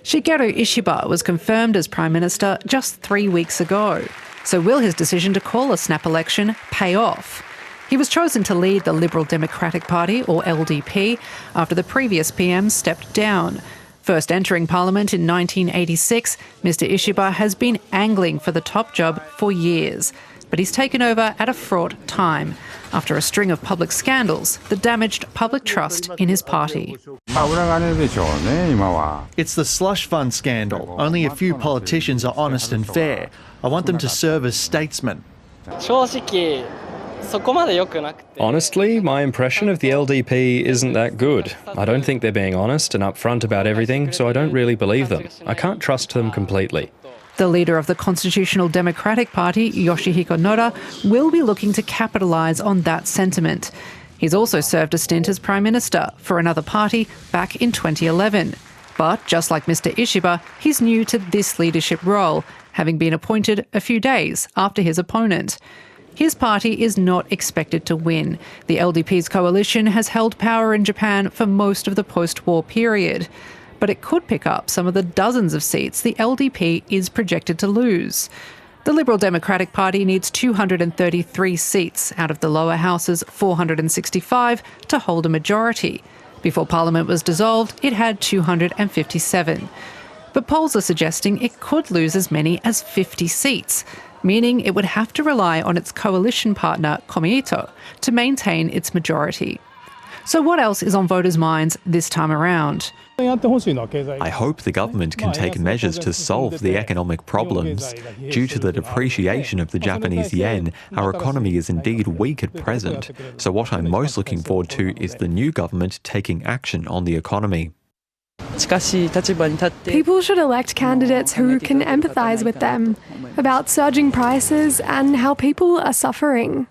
Shigeru Ishiba was confirmed as Prime Minister just 3 weeks ago. So will his decision to call a snap election pay off? He was chosen to lead the Liberal Democratic Party, or LDP, after the previous PM stepped down. First entering Parliament in 1986, Mr Ishiba has been angling for the top job for years. But he's taken over at a fraught time, after a string of public scandals that damaged public trust in his party. It's the slush fund scandal. Only a few politicians are honest and fair. I want them to serve as statesmen. Honestly, my impression of the LDP isn't that good. I don't think they're being honest and upfront about everything, so I don't really believe them. I can't trust them completely. The leader of the Constitutional Democratic Party, Yoshihiko Noda, will be looking to capitalise on that sentiment. He's also served a stint as Prime Minister for another party back in 2011. But just like Mr Ishiba, he's new to this leadership role, having been appointed a few days after his opponent. His party is not expected to win. The LDP's coalition has held power in Japan for most of the post-war period. But it could pick up some of the dozens of seats the LDP is projected to lose. The Liberal Democratic Party needs 233 seats out of the lower house's 465 to hold a majority. Before Parliament was dissolved, it had 257. But polls are suggesting it could lose as many as 50 seats, meaning it would have to rely on its coalition partner, Komeito, to maintain its majority. So what else is on voters' minds this time around? I hope the government can take measures to solve the economic problems. Due to the depreciation of the Japanese yen, our economy is indeed weak at present. So what I'm most looking forward to is the new government taking action on the economy. People should elect candidates who can empathise with them about surging prices and how people are suffering.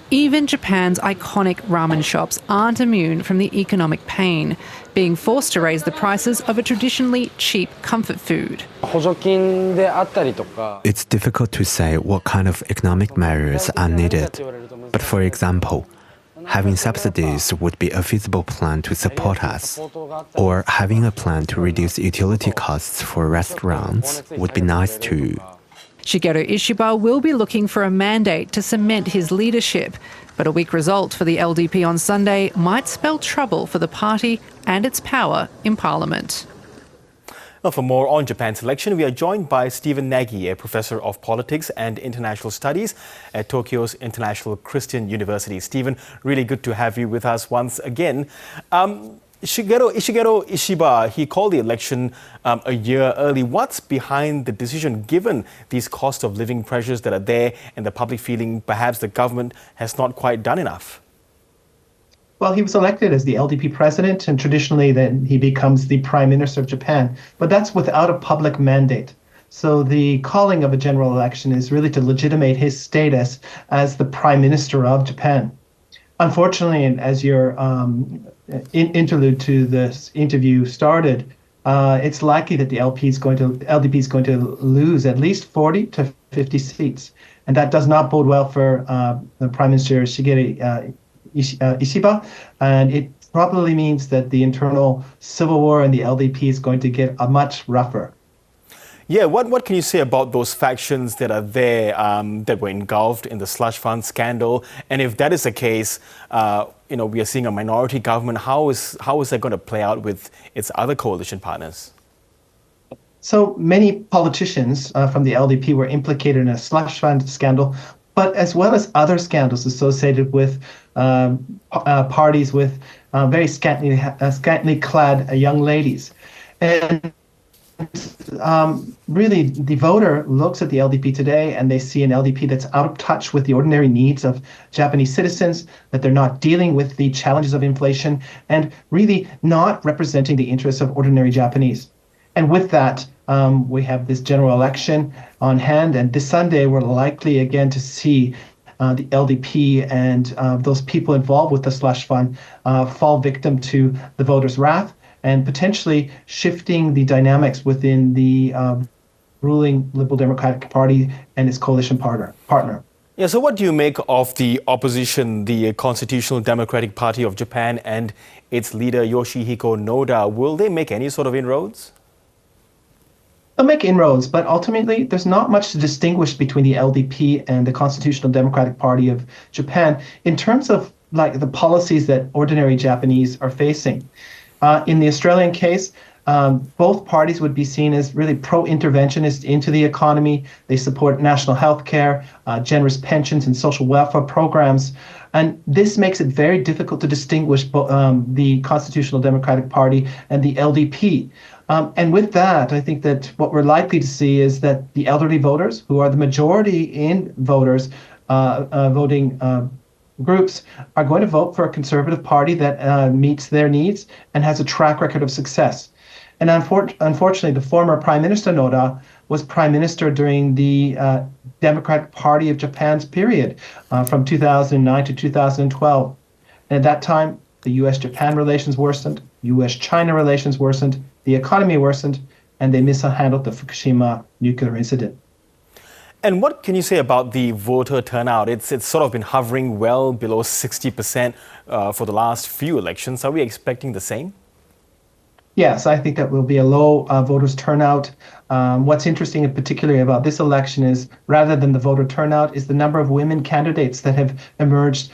Even Japan's iconic ramen shops aren't immune from the economic pain, being forced to raise the prices of a traditionally cheap comfort food. It's difficult to say what kind of economic measures are needed. But for example, having subsidies would be a feasible plan to support us. Or having a plan to reduce utility costs for restaurants would be nice too. Shigeru Ishiba will be looking for a mandate to cement his leadership, but a weak result for the LDP on Sunday might spell trouble for the party and its power in Parliament. Now, for more on Japan's election, we are joined by Stephen Nagy, a professor of politics and international studies at Tokyo's International Christian University. Stephen, really good to have you with us once again. Shigeru Ishiba, he called the election a year early. What's behind the decision, given these cost of living pressures that are there and the public feeling perhaps the government has not quite done enough? Well, he was elected as the LDP president, and traditionally then he becomes the prime minister of Japan. But that's without a public mandate. So the calling of a general election is really to legitimate his status as the prime minister of Japan. Unfortunately, and as your interlude to this interview started, it's likely that the LDP is going to lose at least 40 to 50 seats. And that does not bode well for the Prime Minister Shigeru Ishiba. And it probably means that the internal civil war in the LDP is going to get much rougher. Yeah, what can you say about those factions that are there that were engulfed in the slush fund scandal? And if that is the case, we are seeing a minority government. How is that going to play out with its other coalition partners? So many politicians from the LDP were implicated in a slush fund scandal, but as well as other scandals associated with parties with very scantily clad young ladies. And really, the voter looks at the LDP today and they see an LDP that's out of touch with the ordinary needs of Japanese citizens, that they're not dealing with the challenges of inflation, and really not representing the interests of ordinary Japanese. And with that, we have this general election on hand, and this Sunday we're likely again to see the LDP and those people involved with the slush fund fall victim to the voters' wrath, and potentially shifting the dynamics within the ruling Liberal Democratic Party and its coalition partner. Yeah, so what do you make of the opposition, the Constitutional Democratic Party of Japan and its leader Yoshihiko Noda? Will they make any sort of inroads? They'll make inroads, but ultimately there's not much to distinguish between the LDP and the Constitutional Democratic Party of Japan in terms of like the policies that ordinary Japanese are facing. In the Australian case, both parties would be seen as really pro-interventionist into the economy. They support national health care, generous pensions and social welfare programs. And this makes it very difficult to distinguish the Constitutional Democratic Party and the LDP. And with that, I think that what we're likely to see is that the elderly voters, who are the majority in voters, voting groups, are going to vote for a conservative party that meets their needs and has a track record of success. And unfortunately, the former Prime Minister Noda was Prime Minister during the Democratic Party of Japan's period from 2009 to 2012. And at that time, the U.S.-Japan relations worsened, U.S.-China relations worsened, the economy worsened, and they mishandled the Fukushima nuclear incident. And what can you say about the voter turnout? It's sort of been hovering well below 60% for the last few elections. Are we expecting the same? Yes, I think that will be a low voters turnout. What's interesting in particular about this election is, rather than the voter turnout, is the number of women candidates that have emerged,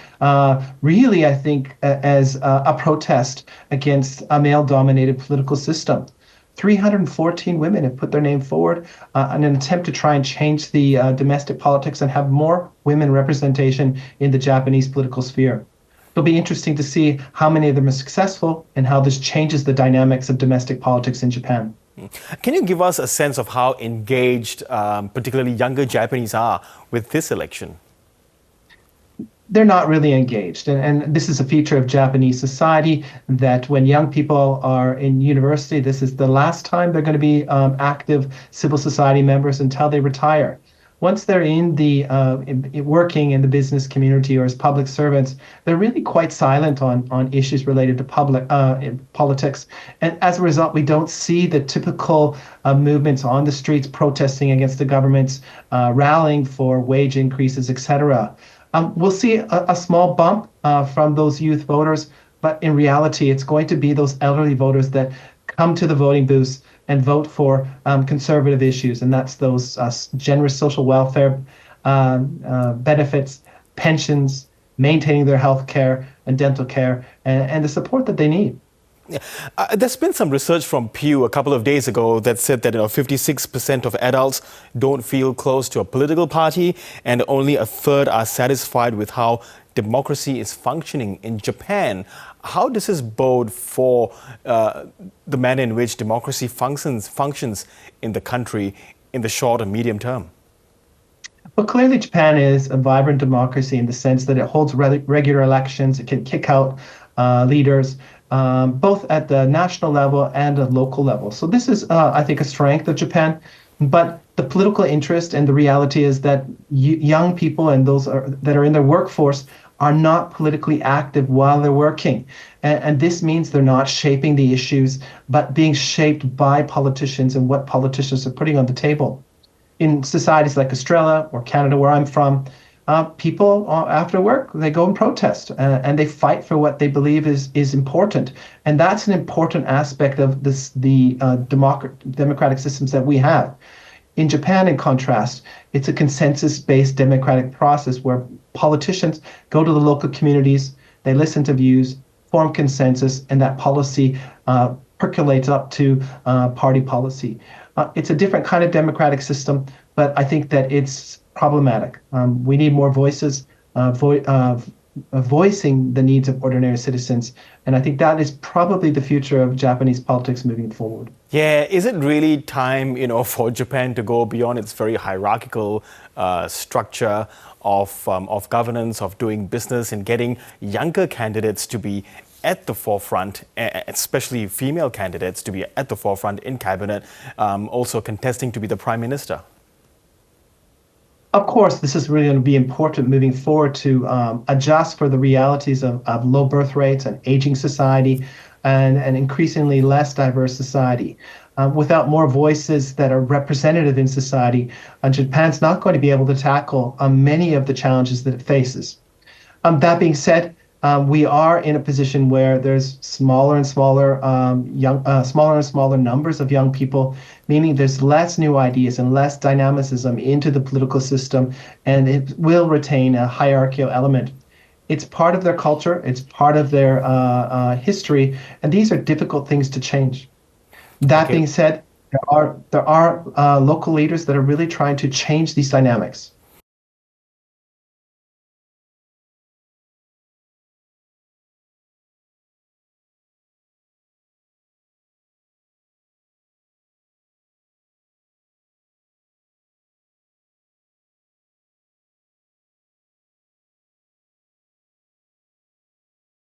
really, I think, as a protest against a male-dominated political system. 314 women have put their name forward in an attempt to try and change the domestic politics and have more women representation in the Japanese political sphere. It'll be interesting to see how many of them are successful and how this changes the dynamics of domestic politics in Japan. Can you give us a sense of how engaged, particularly younger Japanese, are with this election? They're not really engaged. And this is a feature of Japanese society, that when young people are in university, this is the last time they're going to be active civil society members until they retire. Once they're in the working in the business community or as public servants, they're really quite silent on issues related to public politics. And as a result, we don't see the typical movements on the streets protesting against the governments, rallying for wage increases, etc. We'll see a small bump from those youth voters, but in reality, it's going to be those elderly voters that come to the voting booths and vote for conservative issues, and that's those generous social welfare benefits, pensions, maintaining their health care and dental care, and the support that they need. Yeah. There's been some research from Pew a couple of days ago that said that 56% of adults don't feel close to a political party, and only a third are satisfied with how democracy is functioning in Japan. How does this bode for the manner in which democracy functions in the country in the short and medium term? Well, clearly Japan is a vibrant democracy in the sense that it holds regular elections. It can kick out leaders, both at the national level and a local level. So this is, I think, a strength of Japan. But the political interest and the reality is that young people and those that are in their workforce are not politically active while they're working. And this means they're not shaping the issues, but being shaped by politicians and what politicians are putting on the table. In societies like Australia or Canada, where I'm from, people after work, they go and protest and they fight for what they believe is important. And that's an important aspect of the democratic systems that we have. In Japan, in contrast, it's a consensus-based democratic process where politicians go to the local communities, they listen to views, form consensus, and that policy percolates up to party policy. It's a different kind of democratic system, but I think that it's problematic. We need more voices voicing the needs of ordinary citizens. And I think that is probably the future of Japanese politics moving forward. Yeah, is it really time, for Japan to go beyond its very hierarchical structure of governance, of doing business, and getting younger candidates to be at the forefront, especially female candidates to be at the forefront in cabinet, also contesting to be the prime minister? Of course, this is really going to be important moving forward to adjust for the realities of low birth rates and aging society and an increasingly less diverse society. Without more voices that are representative in society, Japan's not going to be able to tackle many of the challenges that it faces. That being said, we are in a position where there's smaller and smaller numbers of young people, meaning there's less new ideas and less dynamicism into the political system, and it will retain a hierarchical element. It's part of their culture, it's part of their history, and these are difficult things to change. That being said, there are local leaders that are really trying to change these dynamics.